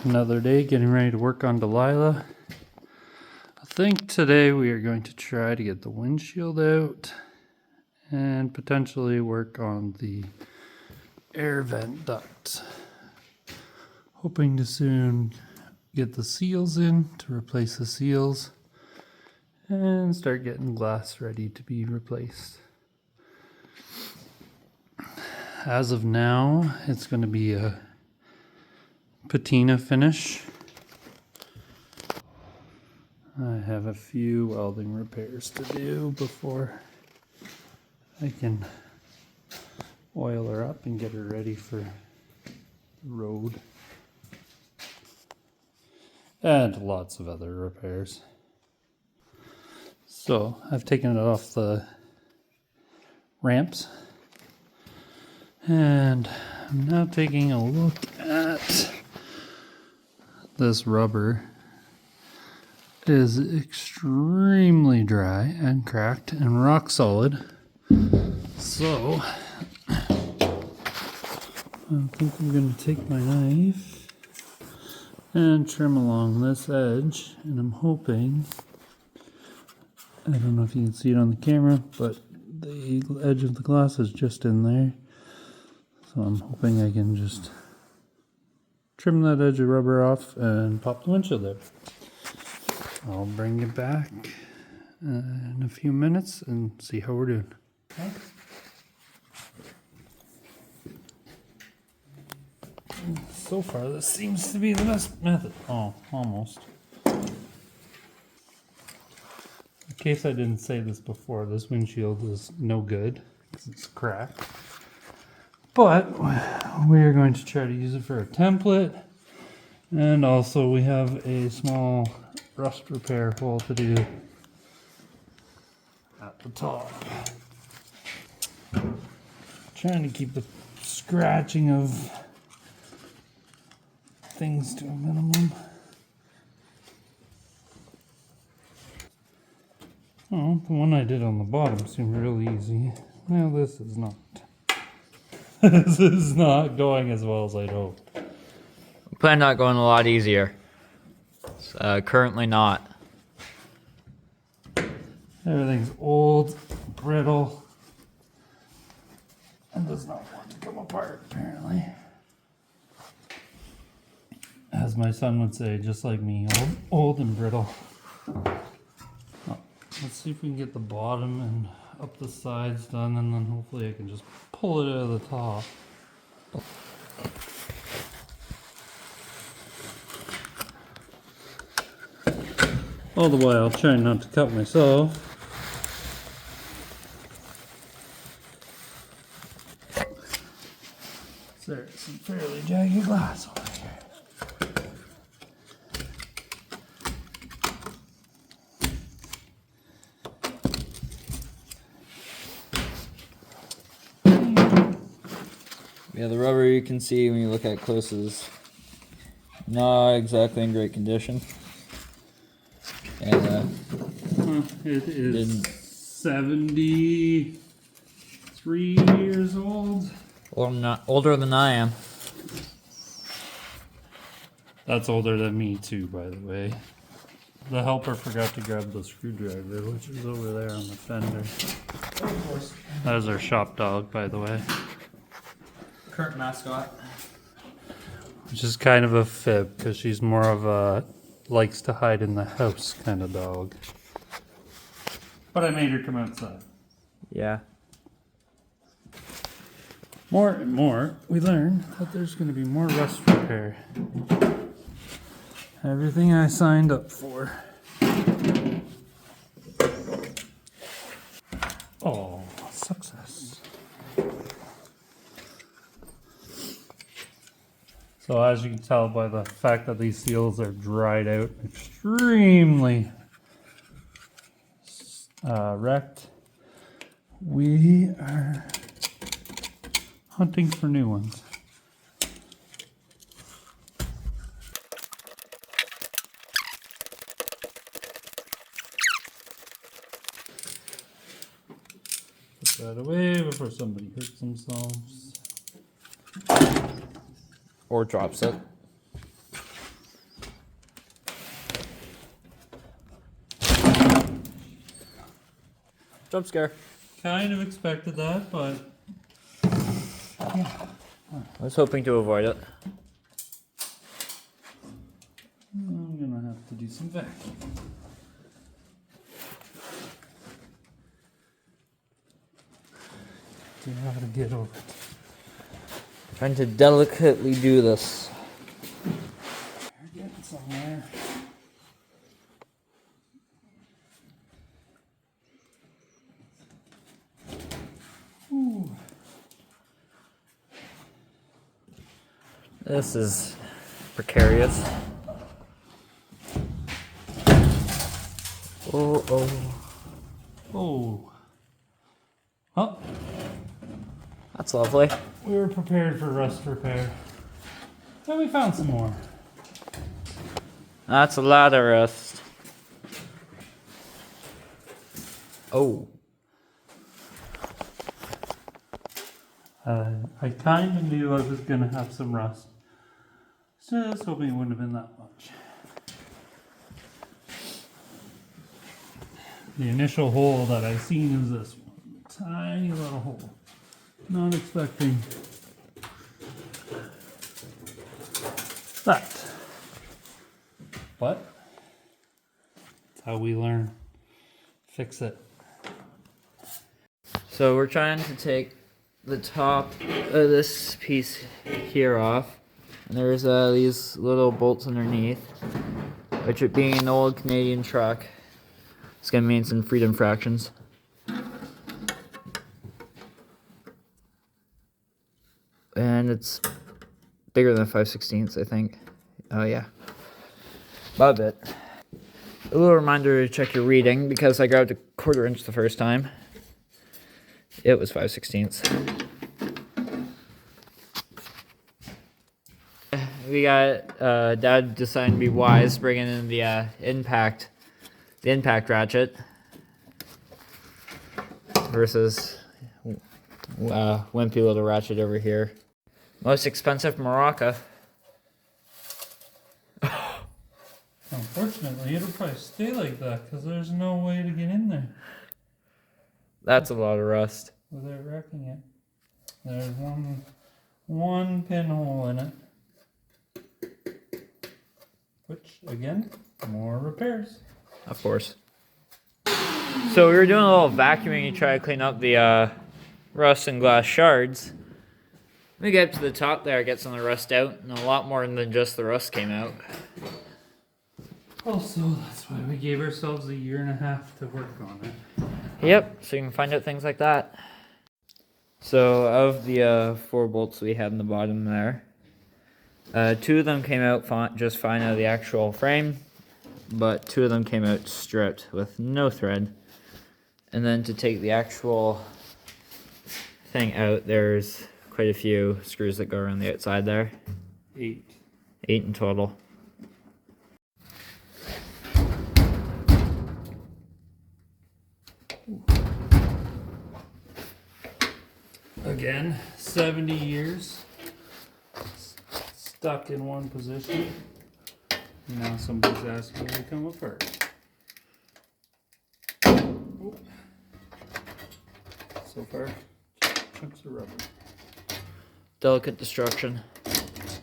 Another day getting ready to work on Delilah. I think today we are going to try to get the windshield out and potentially work on the air vent duct. Hoping to soon get the seals in to replace the seals and start getting glass ready to be replaced. As of now, it's going to be a patina finish. I have a few welding repairs to do before I can oil her up and get her ready for the road. And lots of other repairs. So I've taken it off the ramps and I'm now taking a look at this rubber. It is extremely dry and cracked and rock solid. So I think I'm going to take my knife and trim along this edge, and I'm hoping, I don't know if you can see it on the camera, but the edge of the glass is just in there. So I'm hoping I can just trim that edge of rubber off and pop the windshield out. I'll bring you back in a few minutes and see how we're doing. Okay. So far, this seems to be the best method. Oh, almost. In case I didn't say this before, this windshield is no good because it's cracked. But we are going to try to use it for a template. And also we have a small rust repair hole to do at the top. Trying to keep the scratching of things to a minimum. Oh, the one I did on the bottom seemed really easy. Now this is not. This is not going as well as I'd hoped. Plan on going a lot easier. Currently not. Everything's old, brittle, and does not want to come apart, apparently. As my son would say, just like me, old and brittle. Oh, let's see if we can get the bottom and up the sides done, and then hopefully I can just pull it out of the top. All the while trying not to cut myself. There's some fairly jagged glass over here. Yeah, the rubber you can see when you look at close is not exactly in great condition. And it is 73 years old. Older than I am. That's older than me too, by the way. The helper forgot to grab the screwdriver, which is over there on the fender. Of course. That is our shop dog, by the way. Current mascot. Which is kind of a fib, because she's more of a likes to hide in the house kind of dog. But I made her come outside. Yeah. More and more, we learn that there's going to be more rust repair. Everything I signed up for. Oh, success. So as you can tell by the fact that these seals are dried out extremely wrecked, we are hunting for new ones. Put that away before somebody hurts themselves. Or drops it. Jump scare. Kind of expected that, but I was hoping to avoid it. I'm gonna have to do some vacuum. Do you know how to get over it? Trying to delicately do this. You're getting somewhere. Ooh. This is precarious. Oh, oh. Oh. Oh, That's lovely. we were prepared for rust repair. Then we found some more. That's a lot of rust. Oh. I kind of knew I was gonna have some rust. Just hoping it wouldn't have been that much. The initial hole that I seen is this one. Tiny little hole. Not expecting that. But that's how we learn. Fix it. So we're trying to take the top of this piece here off. And there's these little bolts underneath. Which, it being an old Canadian truck, it's gonna mean some freedom fractions. And it's bigger than 5/16, I think. Oh yeah, about a bit. A little reminder to check your reading, because I grabbed a 1/4 inch the first time. It was 5/16. We got Dad deciding to be wise, bringing in the impact ratchet versus wimpy little ratchet over here. Most expensive Maraca. Unfortunately, it'll probably stay like that because there's no way to get in there That's a lot of rust. without wrecking it. There's one pinhole in it. Which, again, more repairs. Of course. So we were doing a little vacuuming to try to clean up the rust and glass shards. We get up to the top there, get some of the rust out, and a lot more than just the rust came out. Also, that's why we gave ourselves 1.5 years to work on it. Yep, so you can find out things like that. So of the 4 bolts we had in the bottom there, 2 of them came out just fine out of the actual frame, but 2 of them came out stripped with no thread. And then to take the actual thing out, there's quite a few screws that go around the outside there. 8. 8 in total. Again, 70 years. Stuck in one position. Now somebody's asking to come apart. Oh. So far, chunks of rubber. Delicate destruction. As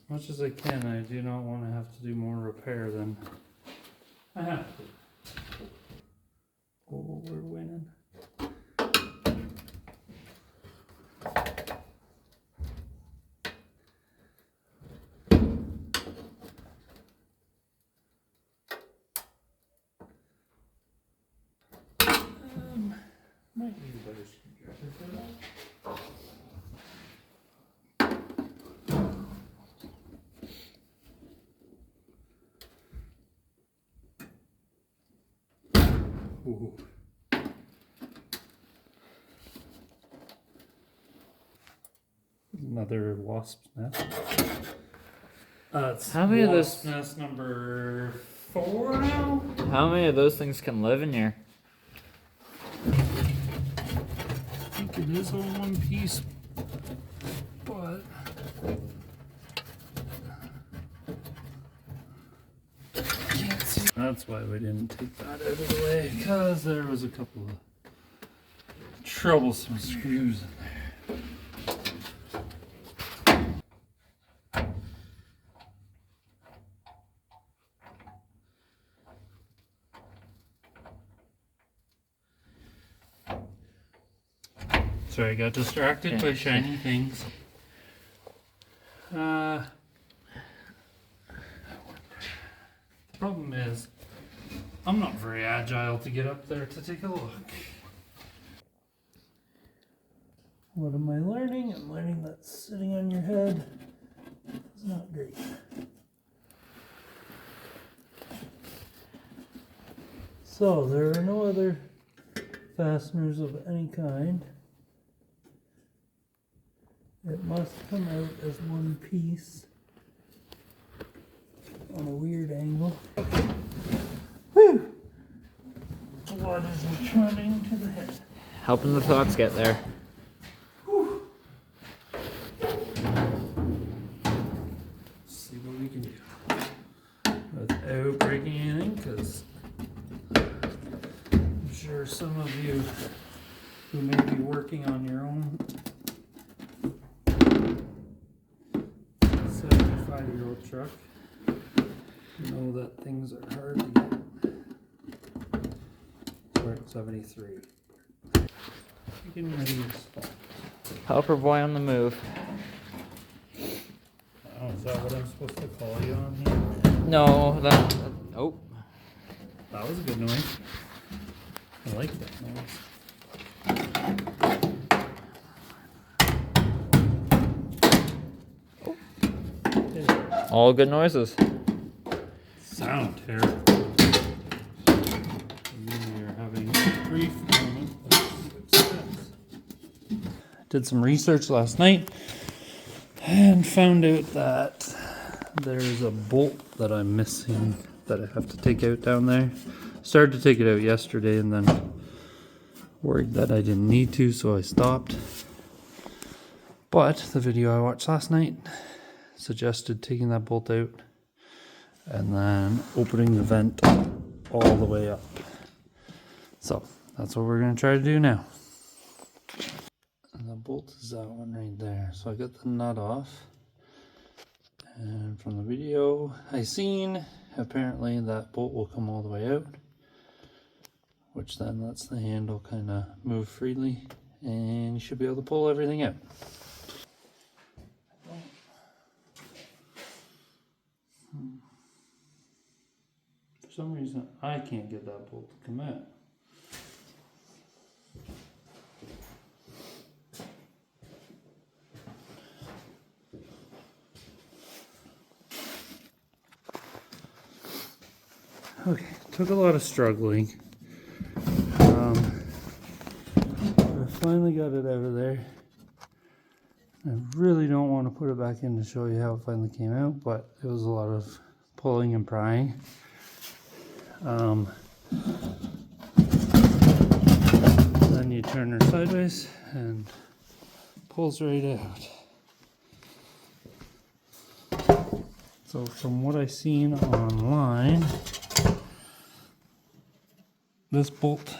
much as I can, I do not want to have to do more repair than I have to. Oh, we're winning. Might need a better screwdriver for that. Ooh. Another wasp's nest. It's How many of those- wasp's nest number 4 now? How many of those things can live in here? I think it is all one piece, but can't see. That's why we didn't take that out of the way, because there was a couple of troublesome screws in there. Sorry, I got distracted by shiny things. The problem is, I'm not very agile to get up there to take a look. What am I learning? I'm learning that sitting on your head is not great. So, there are no other fasteners of any kind. It must come out as one piece on a weird angle. Whew! Blood is returning to the head. Helping the thoughts get there. Whew. Let's see what we can do without breaking anything, because I'm sure some of you who may be working on your own 75-year-old truck know that things are hard to get. We're at 73. Getting ready to stop. Helper boy on the move. Oh, is that what I'm supposed to call you on here? No, that oh. That was a good noise. I like that noise. All good noises. Sound terrible. You're having a brief moment of success. Did some research last night and found out that there's a bolt that I'm missing that I have to take out down there. Started to take it out yesterday and then worried that I didn't need to, so I stopped. But the video I watched last night suggested taking that bolt out and then opening the vent all the way up. So that's what we're going to try to do now. And the bolt is that one right there. So I got the nut off, and from the video I seen, apparently that bolt will come all the way out, which then lets the handle kind of move freely, and you should be able to pull everything out. For some reason I can't get that bolt to come out. Okay, took a lot of struggling. I finally got it out of there. I really don't want to put it back in to show you how it finally came out, but it was a lot of pulling and prying. Then you turn her sideways and pulls right out. So from what I seen online, this bolt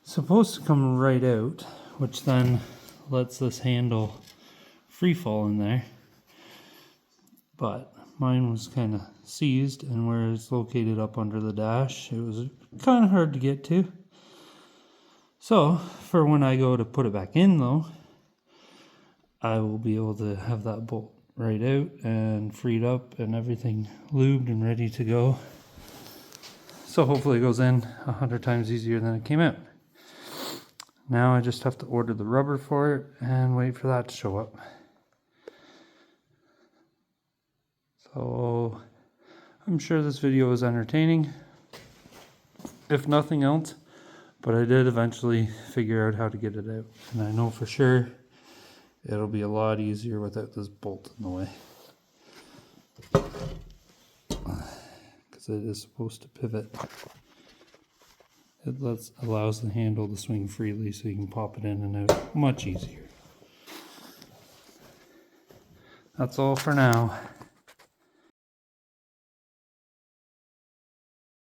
supposed to come right out, which then lets this handle free fall in there. But mine was kind of seized, and where it's located up under the dash, it was kind of hard to get to. So for when I go to put it back in though, I will be able to have that bolt right out and freed up and everything lubed and ready to go. So hopefully it goes in 100 times easier than it came out. Now I just have to order the rubber for it and wait for that to show up. So I'm sure this video was entertaining, if nothing else, but I did eventually figure out how to get it out. And I know for sure it'll be a lot easier without this bolt in the way. Because it is supposed to pivot. It allows the handle to swing freely so you can pop it in and out much easier. That's all for now.